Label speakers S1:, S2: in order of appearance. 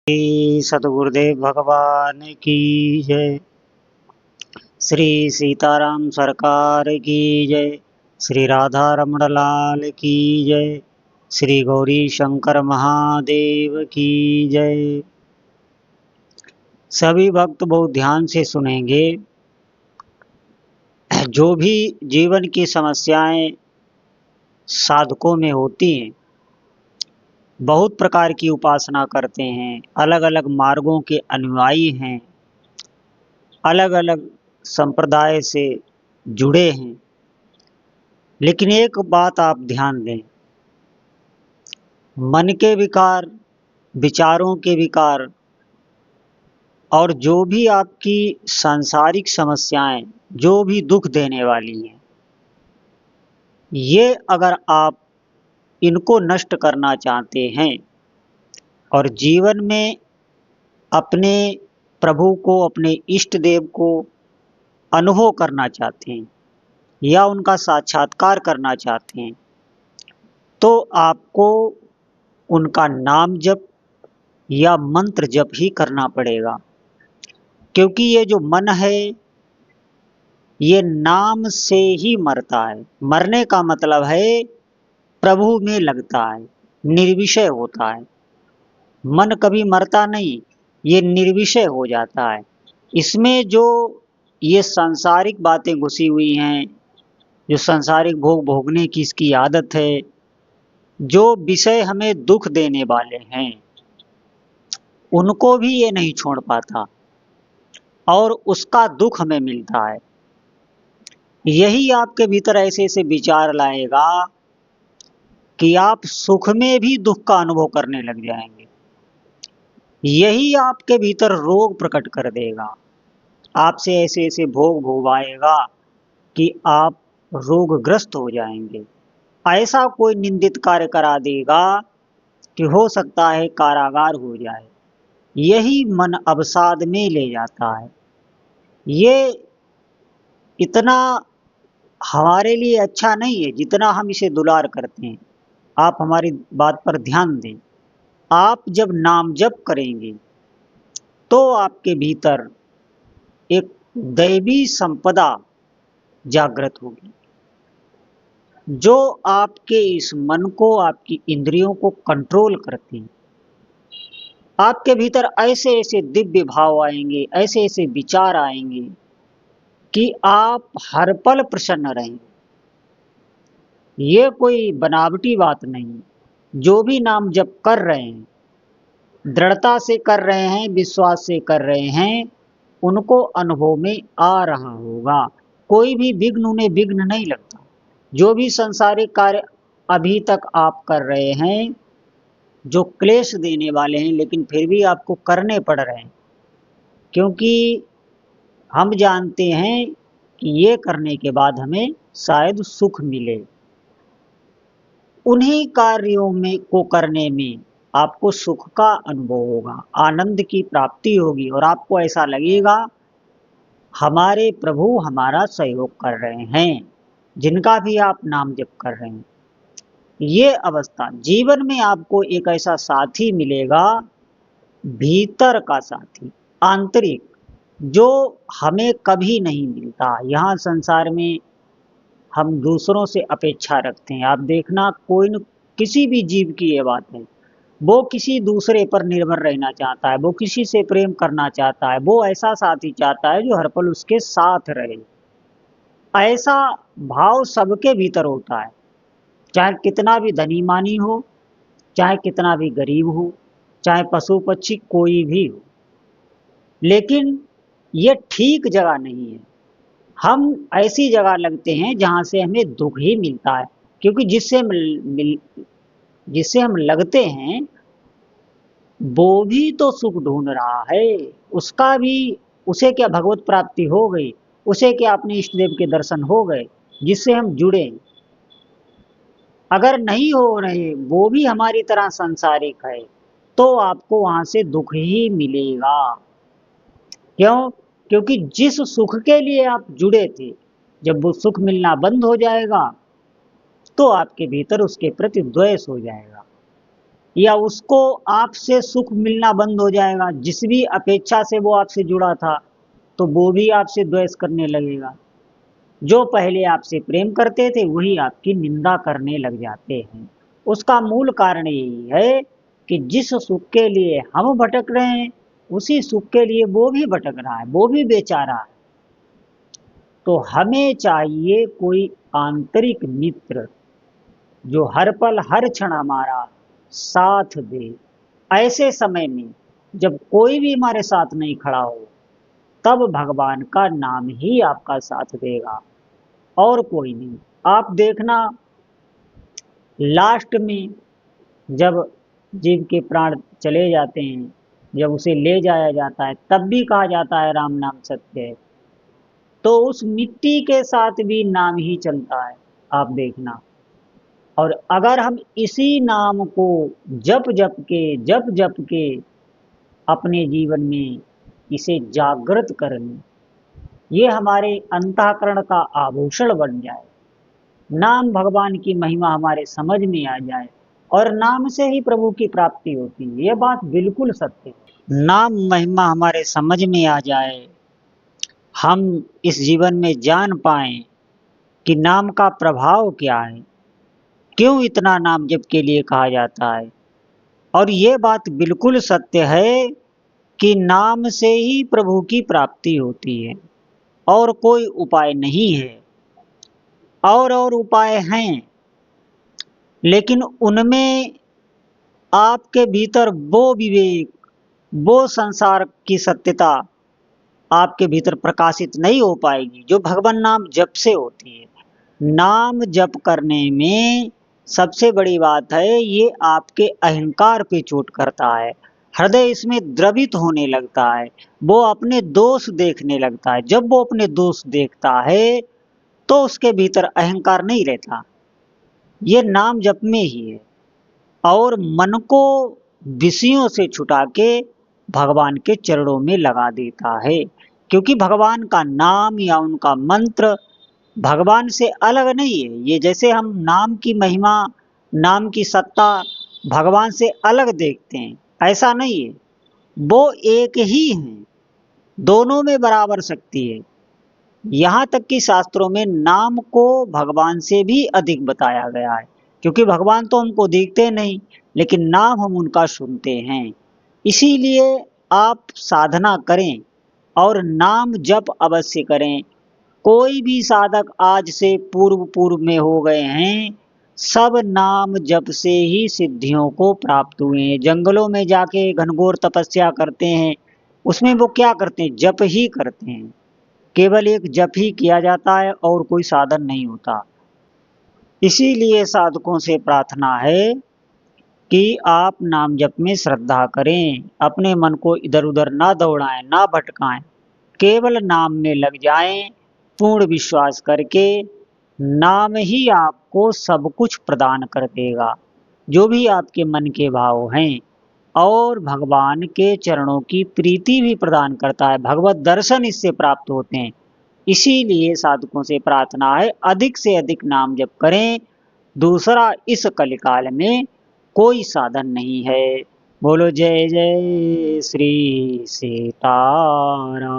S1: श्री सतगुरुदेव भगवान की जय। श्री सीताराम सरकार की जय। श्री राधा रमण लाल की जय। श्री गौरी शंकर महादेव की जय। सभी भक्त बहुत ध्यान से सुनेंगे। जो भी जीवन की समस्याएं साधकों में होती हैं, बहुत प्रकार की उपासना करते हैं, अलग अलग मार्गों के अनुयायी हैं, अलग अलग संप्रदाय से जुड़े हैं, लेकिन एक बात आप ध्यान दें, मन के विकार, विचारों के विकार और जो भी आपकी सांसारिक समस्याएं, जो भी दुख देने वाली हैं, ये अगर आप इनको नष्ट करना चाहते हैं और जीवन में अपने प्रभु को, अपने इष्ट देव को अनुभव करना चाहते हैं या उनका साक्षात्कार करना चाहते हैं, तो आपको उनका नाम जप या मंत्र जप ही करना पड़ेगा। क्योंकि ये जो मन है, ये नाम से ही मरता है। मरने का मतलब है प्रभु में लगता है, निर्विषय होता है। मन कभी मरता नहीं, ये निर्विषय हो जाता है। इसमें जो ये सांसारिक बातें घुसी हुई हैं, जो सांसारिक भोग भोगने की इसकी आदत है, जो विषय हमें दुख देने वाले हैं, उनको भी ये नहीं छोड़ पाता और उसका दुख हमें मिलता है। यही आपके भीतर ऐसे ऐसे विचार लाएगा कि आप सुख में भी दुख का अनुभव करने लग जाएंगे। यही आपके भीतर रोग प्रकट कर देगा, आपसे ऐसे ऐसे भोग भोगाएगा कि आप रोगग्रस्त हो जाएंगे। ऐसा कोई निंदित कार्य करा देगा कि हो सकता है कारागार हो जाए। यही मन अवसाद में ले जाता है। ये इतना हमारे लिए अच्छा नहीं है जितना हम इसे दुलार करते हैं। आप हमारी बात पर ध्यान दें। आप जब नाम जप करेंगे तो आपके भीतर एक दैवी संपदा जागृत होगी, जो आपके इस मन को, आपकी इंद्रियों को कंट्रोल करती है। आपके भीतर ऐसे ऐसे दिव्य भाव आएंगे, ऐसे ऐसे विचार आएंगे कि आप हर पल प्रसन्न रहेंगे। ये कोई बनावटी बात नहीं। जो भी नाम जप कर रहे हैं, दृढ़ता से कर रहे हैं, विश्वास से कर रहे हैं, उनको अनुभव में आ रहा होगा। कोई भी विघ्न उन्हें विघ्न नहीं लगता। जो भी सांसारिक कार्य अभी तक आप कर रहे हैं, जो क्लेश देने वाले हैं, लेकिन फिर भी आपको करने पड़ रहे हैं, क्योंकि हम जानते हैं कि ये करने के बाद हमें शायद सुख मिले। उन्हीं कार्यों में को करने में आपको सुख का अनुभव होगा, आनंद की प्राप्ति होगी और आपको ऐसा लगेगा हमारे प्रभु हमारा सहयोग कर रहे हैं, जिनका भी आप नाम जप कर रहे हैं। ये अवस्था जीवन में आपको एक ऐसा साथी मिलेगा, भीतर का साथी, आंतरिक, जो हमें कभी नहीं मिलता। यहाँ संसार में हम दूसरों से अपेक्षा रखते हैं। आप देखना, कोई न किसी भी जीव की ये बात है, वो किसी दूसरे पर निर्भर रहना चाहता है, वो किसी से प्रेम करना चाहता है, वो ऐसा साथी चाहता है जो हर पल उसके साथ रहे। ऐसा भाव सबके भीतर होता है, चाहे कितना भी धनी मानी हो, चाहे कितना भी गरीब हो, चाहे पशु पक्षी कोई भी हो। लेकिन ये ठीक जगह नहीं है। हम ऐसी जगह लगते हैं जहाँ से हमें दुख ही मिलता है, क्योंकि जिससे हम लगते हैं वो भी तो सुख ढूंढ रहा है। उसका भी, उसे क्या भगवत प्राप्ति हो गई, उसे क्या अपने इष्ट देव के दर्शन हो गए जिससे हम जुड़े। अगर नहीं हो रहे, वो भी हमारी तरह सांसारिक है, तो आपको वहां से दुख ही मिलेगा। क्यों? क्योंकि जिस सुख के लिए आप जुड़े थे, जब वो सुख मिलना बंद हो जाएगा तो आपके भीतर उसके प्रति द्वेष हो जाएगा। या उसको आपसे सुख मिलना बंद हो जाएगा। जिस भी अपेक्षा से वो आपसे जुड़ा था तो वो भी आपसे द्वेष करने लगेगा। जो पहले आपसे प्रेम करते थे वही आपकी निंदा करने लग जाते हैं। उसका मूल कारण यही है कि जिस सुख के लिए हम भटक रहे हैं उसी सुख के लिए वो भी भटक रहा है, वो भी बेचारा है। तो हमें चाहिए कोई आंतरिक मित्र जो हर पल हर क्षण हमारा साथ दे। ऐसे समय में जब कोई भी हमारे साथ नहीं खड़ा हो तब भगवान का नाम ही आपका साथ देगा और कोई नहीं। आप देखना, लास्ट में जब जीव के प्राण चले जाते हैं, जब उसे ले जाया जाता है तब भी कहा जाता है राम नाम सत्य है। तो उस मिट्टी के साथ भी नाम ही चलता है, आप देखना। और अगर हम इसी नाम को जप जप के अपने जीवन में इसे जागृत कर लें, ये हमारे अंतःकरण का आभूषण बन जाए, नाम भगवान की महिमा हमारे समझ में आ जाए और नाम से ही प्रभु की प्राप्ति होती है। ये बात बिल्कुल सत्य है। नाम महिमा हमारे समझ में आ जाए, हम इस जीवन में जान पाएं कि नाम का प्रभाव क्या है, क्यों इतना नाम जप के लिए कहा जाता है। और ये बात बिल्कुल सत्य है कि नाम से ही प्रभु की प्राप्ति होती है और कोई उपाय नहीं है। और उपाय हैं, लेकिन उनमें आपके भीतर वो विवेक, वो संसार की सत्यता आपके भीतर प्रकाशित नहीं हो पाएगी जो भगवान नाम जप से होती है। नाम जप करने में सबसे बड़ी बात है, ये आपके अहंकार पे चोट करता है। हृदय इसमें द्रवित होने लगता है, वो अपने दोष देखने लगता है। जब वो अपने दोष देखता है तो उसके भीतर अहंकार नहीं रहता, ये नाम जप में ही है। और मन को विषयों से छुटा के भगवान के चरणों में लगा देता है, क्योंकि भगवान का नाम या उनका मंत्र भगवान से अलग नहीं है। ये जैसे हम नाम की महिमा, नाम की सत्ता भगवान से अलग देखते हैं, ऐसा नहीं है। वो एक ही हैं, दोनों में बराबर शक्ति है। यहाँ तक कि शास्त्रों में नाम को भगवान से भी अधिक बताया गया है, क्योंकि भगवान तो हमको दिखते नहीं लेकिन नाम हम उनका सुनते हैं। इसीलिए आप साधना करें और नाम जप अवश्य करें। कोई भी साधक आज से पूर्व पूर्व में हो गए हैं, सब नाम जप से ही सिद्धियों को प्राप्त हुए हैं। जंगलों में जाके घनघोर तपस्या करते हैं, उसमें वो क्या करते हैं? जप ही करते हैं। केवल एक जप ही किया जाता है और कोई साधन नहीं होता। इसीलिए साधकों से प्रार्थना है कि आप नाम जप में श्रद्धा करें, अपने मन को इधर उधर ना दौड़ाएं, ना भटकाएं, केवल नाम में लग जाएं पूर्ण विश्वास करके। नाम ही आपको सब कुछ प्रदान कर देगा, जो भी आपके मन के भाव हैं, और भगवान के चरणों की प्रीति भी प्रदान करता है। भगवत दर्शन इससे प्राप्त होते हैं। इसीलिए साधकों से प्रार्थना है अधिक से अधिक नाम जप करें। दूसरा, इस कलिकाल में कोई साधन नहीं है। बोलो जय जय श्री सीताराम।